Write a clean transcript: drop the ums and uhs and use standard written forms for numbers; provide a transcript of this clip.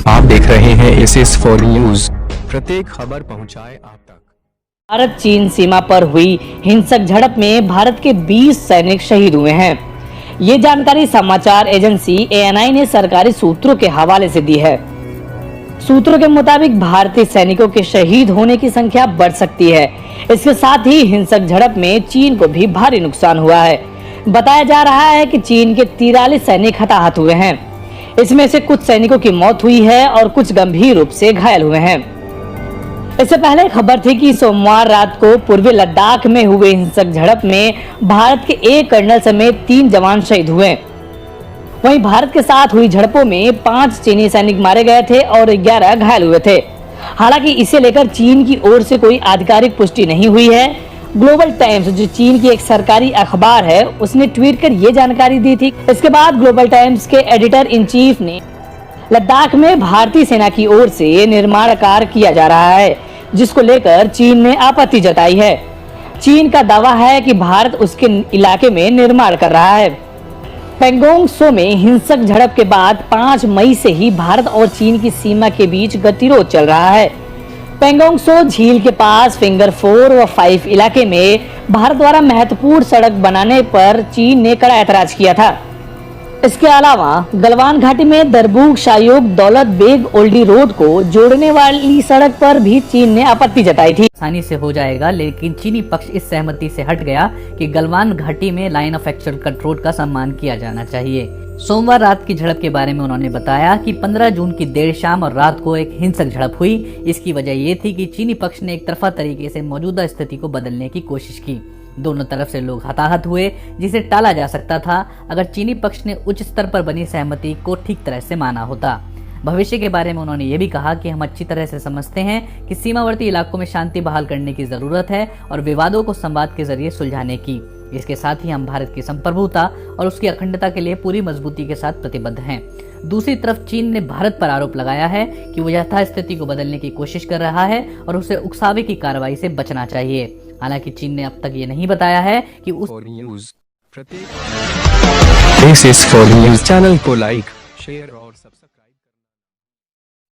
आप देख रहे हैं SS4 न्यूज। प्रत्येक खबर पहुंचाए आप तक। भारत चीन सीमा पर हुई हिंसक झड़प में भारत के 20 सैनिक शहीद हुए हैं। ये जानकारी समाचार एजेंसी ANI ने सरकारी सूत्रों के हवाले से दी है। सूत्रों के मुताबिक भारतीय सैनिकों के शहीद होने की संख्या बढ़ सकती है। इसके साथ ही हिंसक झड़प में चीन को भी भारी नुकसान हुआ है। बताया जा रहा है कि चीन के 43 सैनिक हताहत हुए हैं। इसमें से कुछ सैनिकों की मौत हुई है और कुछ गंभीर रूप से घायल हुए हैं। इससे पहले खबर थी कि सोमवार रात को पूर्वी लद्दाख में हुए हिंसक झड़प में भारत के एक कर्नल समेत 3 जवान शहीद हुए। वहीं भारत के साथ हुई झड़पों में 5 चीनी सैनिक मारे गए थे और 11 घायल हुए थे। हालांकि इसे लेकर चीन की ओर से कोई आधिकारिक पुष्टि नहीं हुई है। ग्लोबल टाइम्स, जो चीन की एक सरकारी अखबार है, उसने ट्वीट कर ये जानकारी दी थी। इसके बाद ग्लोबल टाइम्स के एडिटर इन चीफ ने लद्दाख में भारतीय सेना की ओर से निर्माण कार्य किया जा रहा है, जिसको लेकर चीन ने आपत्ति जताई है। चीन का दावा है कि भारत उसके इलाके में निर्माण कर रहा है। पैंगोंग त्सो में हिंसक झड़प के बाद 5 मई से ही भारत और चीन की सीमा के बीच गतिरोध चल रहा है। पैंगोंग त्सो झील के पास फिंगर 4 व 5 इलाके में भारत द्वारा महत्वपूर्ण सड़क बनाने पर चीन ने कड़ा ऐतराज किया था। इसके अलावा गलवान घाटी में दरबुग शायोग दौलत बेग ओल्डी रोड को जोड़ने वाली सड़क पर भी चीन ने आपत्ति जताई थी। आसानी से हो जाएगा, लेकिन चीनी पक्ष इस सहमति से हट गया कि गलवान घाटी में लाइन ऑफ एक्चुअल कंट्रोल का सम्मान किया जाना चाहिए। सोमवार रात की झड़प के बारे में उन्होंने बताया कि 15 जून की देर शाम और रात को एक हिंसक झड़प हुई। इसकी वजह ये थी कि चीनी पक्ष ने एक तरफा तरीके से मौजूदा स्थिति को बदलने की कोशिश की। दोनों तरफ से लोग हताहत हुए, जिसे टाला जा सकता था अगर चीनी पक्ष ने उच्च स्तर पर बनी सहमति को ठीक तरह से माना होता। भविष्य के बारे में उन्होंने ये भी कहा कि हम अच्छी तरह से समझते हैं कि सीमावर्ती इलाकों में शांति बहाल करने की जरूरत है और विवादों को संवाद के जरिए सुलझाने की। इसके साथ ही हम भारत की संप्रभुता और उसकी अखंडता के लिए पूरी मजबूती के साथ प्रतिबद्ध हैं। दूसरी तरफ चीन ने भारत पर आरोप लगाया है कि वो यथास्थिति को बदलने की कोशिश कर रहा है और उसे उकसावे की कार्रवाई से बचना चाहिए। हालांकि चीन ने अब तक ये नहीं बताया है कि SS4 न्यूज चैनल को लाइक, शेयर और सब्सक्राइब